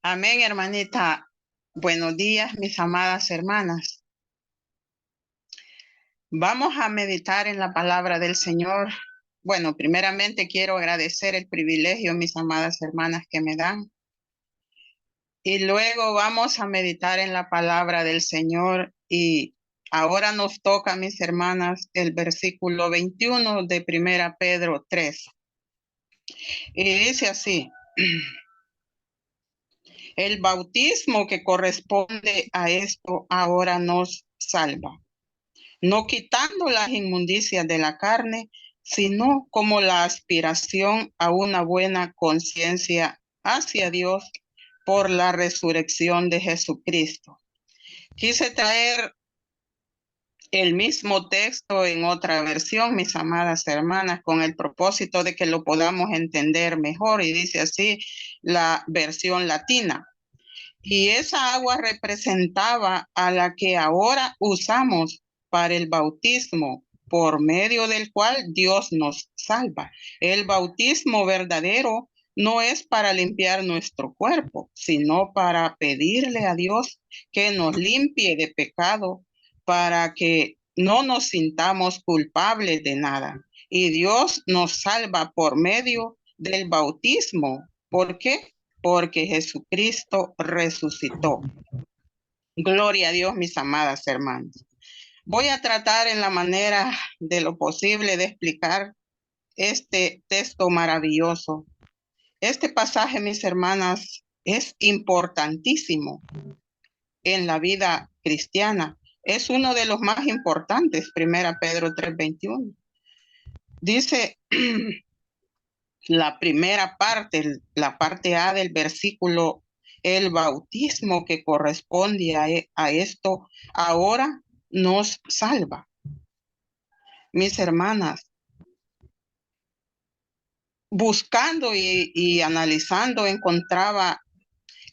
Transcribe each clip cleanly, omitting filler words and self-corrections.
Amén, hermanita. Buenos días, mis amadas hermanas. Vamos a meditar en la palabra del Señor. Bueno, primeramente quiero agradecer el privilegio, mis amadas hermanas, que me dan. Y luego vamos a meditar en la palabra del Señor. Y ahora nos toca, mis hermanas, el versículo 21 de 1 Pedro 3. Y dice así: el bautismo que corresponde a esto ahora nos salva, no quitando las inmundicias de la carne, sino como la aspiración a una buena conciencia hacia Dios por la resurrección de Jesucristo. Quise traer el mismo texto en otra versión, mis amadas hermanas, con el propósito de que lo podamos entender mejor, y dice así la versión latina. Y esa agua representaba a la que ahora usamos para el bautismo, por medio del cual Dios nos salva. El bautismo verdadero no es para limpiar nuestro cuerpo, sino para pedirle a Dios que nos limpie de pecado, para que no nos sintamos culpables de nada. Y Dios nos salva por medio del bautismo. ¿Por qué? Porque Jesucristo resucitó. Gloria a Dios, mis amadas hermanas. Voy a tratar en la manera de lo posible de explicar este texto maravilloso. Este pasaje, mis hermanas, es importantísimo en la vida cristiana. Es uno de los más importantes, 1 Pedro 3:21. Dice la primera parte, la parte A del versículo: el bautismo que corresponde a esto ahora nos salva. Mis hermanas, buscando y analizando, encontraba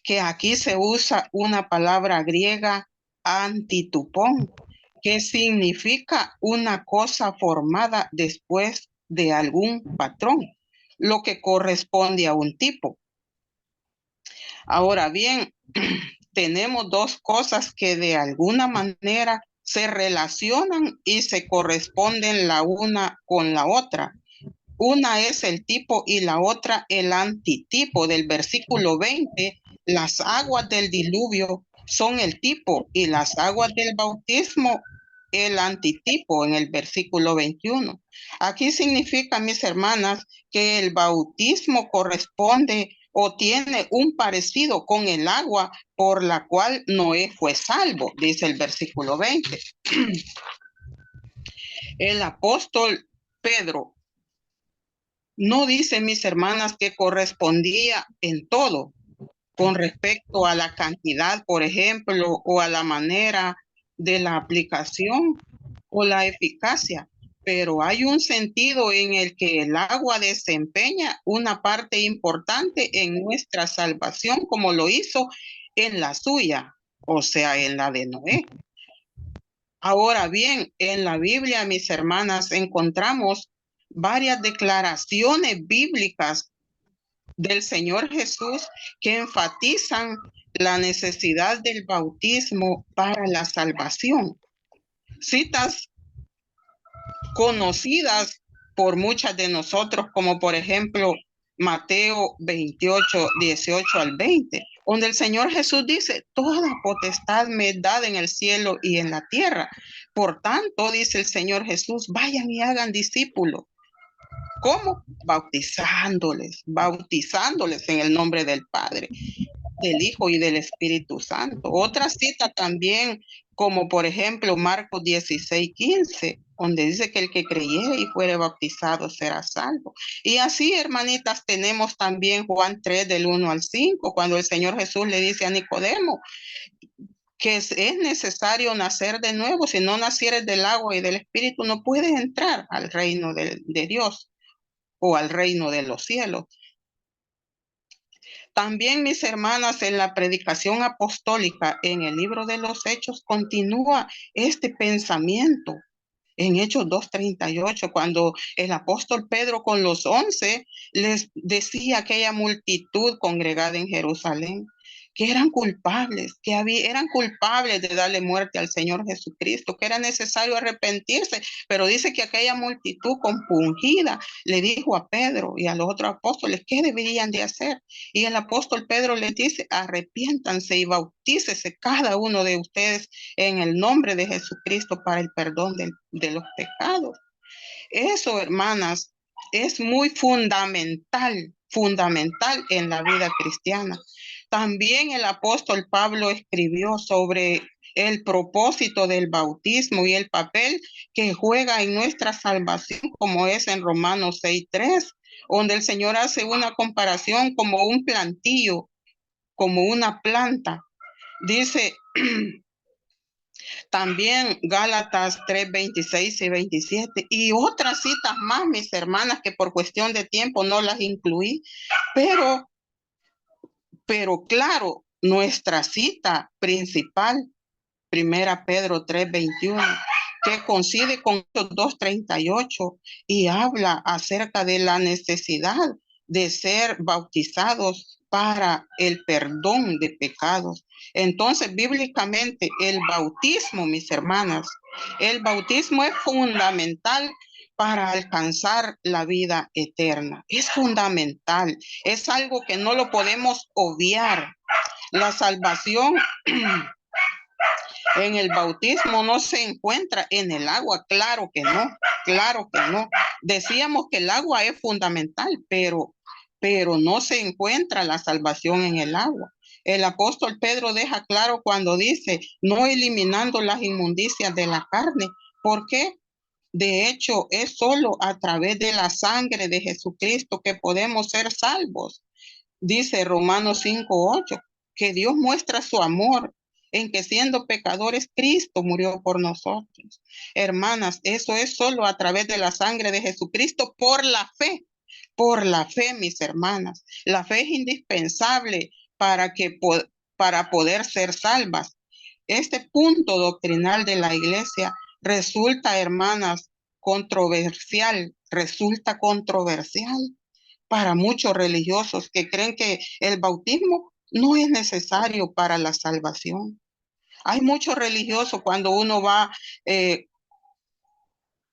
que aquí se usa una palabra griega, antitupón, que significa una cosa formada después de algún patrón, lo que corresponde a un tipo. Ahora bien, tenemos dos cosas que de alguna manera se relacionan y se corresponden la una con la otra. Una es el tipo y la otra el antitipo. Del versículo 20, las aguas del diluvio son el tipo y las aguas del bautismo el antitipo en el versículo 21. Aquí significa, mis hermanas, que el bautismo corresponde o tiene un parecido con el agua por la cual Noé fue salvo, dice el versículo 20. El apóstol Pedro no dice, mis hermanas, que correspondía en todo con respecto a la cantidad, por ejemplo, o a la manera de la aplicación o la eficacia, pero hay un sentido en el que el agua desempeña una parte importante en nuestra salvación, como lo hizo en la suya, o sea, en la de Noé. Ahora bien, en la Biblia, mis hermanas, encontramos varias declaraciones bíblicas del Señor Jesús que enfatizan la necesidad del bautismo para la salvación. Citas conocidas por muchas de nosotros, como por ejemplo Mateo 28, 18 al 20, donde el Señor Jesús dice: toda potestad me es dada en el cielo y en la tierra. Por tanto, dice el Señor Jesús, vayan y hagan discípulos. ¿Cómo? Bautizándoles en el nombre del Padre, del Hijo y del Espíritu Santo. Otra cita también, como por ejemplo Marcos 16:15, donde dice que el que creyere y fuere bautizado será salvo. Y así, hermanitas, tenemos también Juan 3 del 1 al 5, cuando el Señor Jesús le dice a Nicodemo que es necesario nacer de nuevo. Si no nacieres del agua y del Espíritu, no puedes entrar al reino de Dios o al reino de los cielos. También, mis hermanas, en la predicación apostólica, en el libro de los Hechos, continúa este pensamiento. En Hechos 2:38, cuando el apóstol Pedro con los 11 les decía a aquella multitud congregada en Jerusalén que eran culpables, eran culpables de darle muerte al Señor Jesucristo, que era necesario arrepentirse, pero dice que aquella multitud compungida le dijo a Pedro y a los otros apóstoles qué deberían de hacer. Y el apóstol Pedro les dice, arrepiéntanse y bautícese cada uno de ustedes en el nombre de Jesucristo para el perdón de los pecados. Eso, hermanas, es muy fundamental, fundamental en la vida cristiana. También el apóstol Pablo escribió sobre el propósito del bautismo y el papel que juega en nuestra salvación, como es en Romanos 6:3, donde el Señor hace una comparación como un plantillo, como una planta. Dice también Gálatas 3:26 y 27 y otras citas más, mis hermanas, que por cuestión de tiempo no las incluí, pero, pero claro, nuestra cita principal, Primera Pedro 3:21, que coincide con 2:38 y habla acerca de la necesidad de ser bautizados para el perdón de pecados. Entonces, bíblicamente, el bautismo, mis hermanas, el bautismo es fundamental para alcanzar la vida eterna. Es fundamental, es algo que no lo podemos obviar. La salvación en el bautismo no se encuentra en el agua, claro que no, claro que no. Decíamos que el agua es fundamental, pero no se encuentra la salvación en el agua. El apóstol Pedro deja claro cuando dice, no eliminando las inmundicias de la carne. ¿Por qué? De hecho, es solo a través de la sangre de Jesucristo que podemos ser salvos. Dice Romanos 5:8, que Dios muestra su amor en que siendo pecadores, Cristo murió por nosotros. Hermanas, eso es solo a través de la sangre de Jesucristo por la fe, mis hermanas. La fe es indispensable para poder ser salvas. Este punto doctrinal de la iglesia resulta, hermanas, resulta controversial para muchos religiosos que creen que el bautismo no es necesario para la salvación. Hay muchos religiosos cuando uno va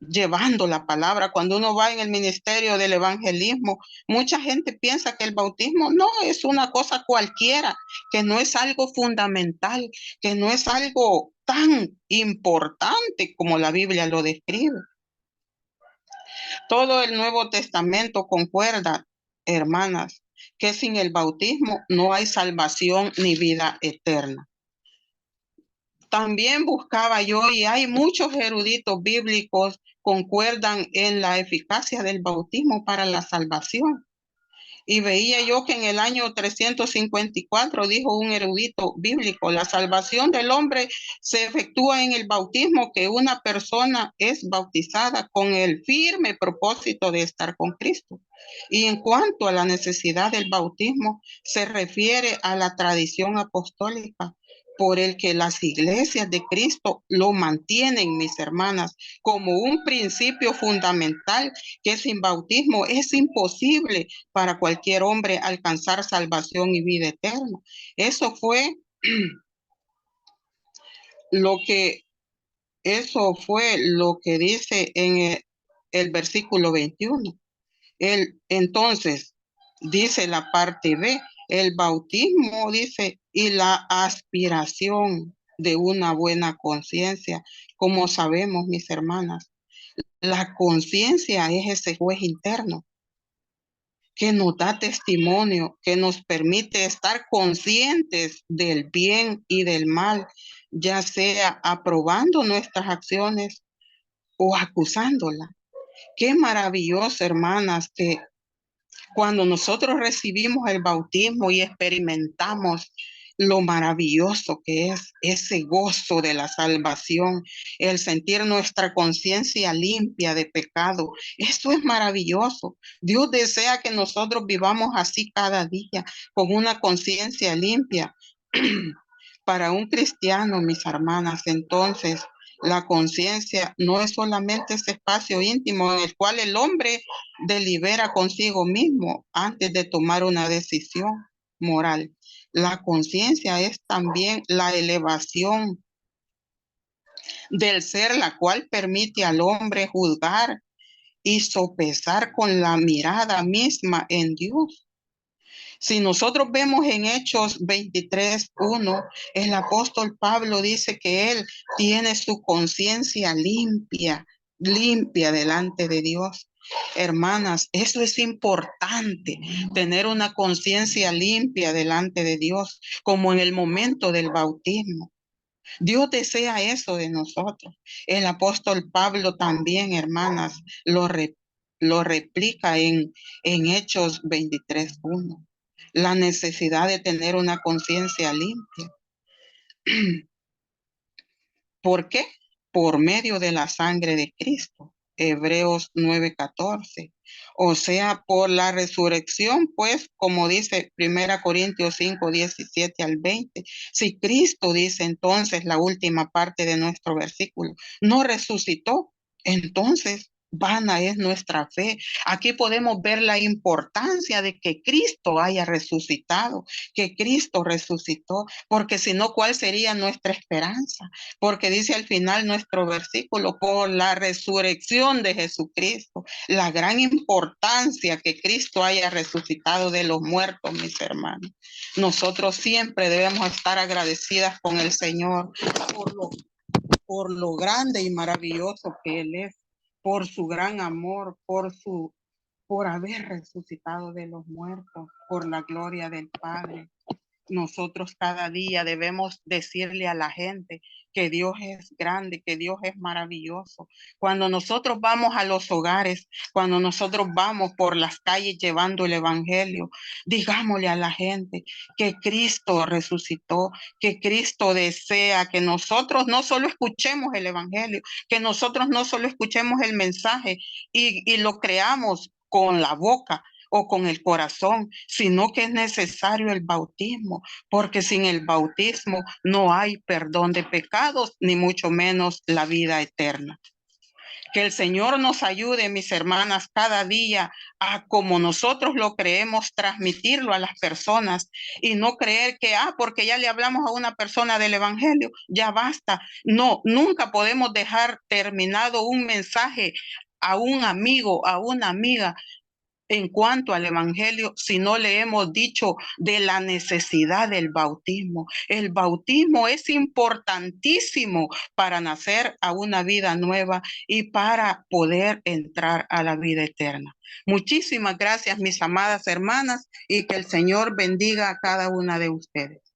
llevando la palabra, cuando uno va en el ministerio del evangelismo, mucha gente piensa que el bautismo no es una cosa cualquiera, que no es algo fundamental, que no es algo tan importante como la Biblia lo describe. Todo el Nuevo Testamento concuerda, hermanas, que sin el bautismo no hay salvación ni vida eterna. También buscaba yo, y hay muchos eruditos bíblicos concuerdan en la eficacia del bautismo para la salvación. Y veía yo que en el año 354 dijo un erudito bíblico, la salvación del hombre se efectúa en el bautismo, que una persona es bautizada con el firme propósito de estar con Cristo. Y en cuanto a la necesidad del bautismo, se refiere a la tradición apostólica por el que las iglesias de Cristo lo mantienen, mis hermanas, como un principio fundamental, que sin bautismo es imposible para cualquier hombre alcanzar salvación y vida eterna. Eso fue lo que, eso fue lo que dice en el versículo 21. Entonces, dice la parte B, el bautismo, dice, y la aspiración de una buena conciencia. Como sabemos, mis hermanas, la conciencia es ese juez interno que nos da testimonio, que nos permite estar conscientes del bien y del mal, ya sea aprobando nuestras acciones o acusándolas. Qué maravilloso, hermanas, que cuando nosotros recibimos el bautismo y experimentamos lo maravilloso que es ese gozo de la salvación, el sentir nuestra conciencia limpia de pecado, eso es maravilloso. Dios desea que nosotros vivamos así cada día, con una conciencia limpia. Para un cristiano, mis hermanas, entonces, la conciencia no es solamente ese espacio íntimo en el cual el hombre delibera consigo mismo antes de tomar una decisión moral. La conciencia es también la elevación del ser, la cual permite al hombre juzgar y sopesar con la mirada misma en Dios. Si nosotros vemos en Hechos 23:1, el apóstol Pablo dice que él tiene su conciencia limpia, limpia delante de Dios. Hermanas, eso es importante, tener una conciencia limpia delante de Dios, como en el momento del bautismo. Dios desea eso de nosotros. El apóstol Pablo también, hermanas, lo replica en Hechos 23:1. La necesidad de tener una conciencia limpia. ¿Por qué? Por medio de la sangre de Cristo. Hebreos 9:14. O sea, por la resurrección, pues, como dice 1 Corintios 5:17 al 20. Si Cristo dice entonces la última parte de nuestro versículo, no resucitó, entonces vana es nuestra fe. Aquí podemos ver la importancia de que Cristo haya resucitado, que Cristo resucitó, porque si no, ¿cuál sería nuestra esperanza? Porque dice al final nuestro versículo, por la resurrección de Jesucristo, la gran importancia que Cristo haya resucitado de los muertos, mis hermanos. Nosotros siempre debemos estar agradecidas con el Señor por por lo grande y maravilloso que Él es, por su gran amor, por haber resucitado de los muertos, por la gloria del Padre. Nosotros cada día debemos decirle a la gente que Dios es grande, que Dios es maravilloso. Cuando nosotros vamos a los hogares, cuando nosotros vamos por las calles llevando el evangelio, digámosle a la gente que Cristo resucitó, que Cristo desea que nosotros no solo escuchemos el evangelio, que nosotros no solo escuchemos el mensaje y lo creamos con la boca o con el corazón, sino que es necesario el bautismo, porque sin el bautismo no hay perdón de pecados, ni mucho menos la vida eterna. Que el Señor nos ayude, mis hermanas, cada día a, como nosotros lo creemos, transmitirlo a las personas y no creer que, porque ya le hablamos a una persona del evangelio, ya basta. No, nunca podemos dejar terminado un mensaje a un amigo, a una amiga, en cuanto al evangelio, si no le hemos dicho de la necesidad del bautismo. El bautismo es importantísimo para nacer a una vida nueva y para poder entrar a la vida eterna. Muchísimas gracias, mis amadas hermanas, y que el Señor bendiga a cada una de ustedes.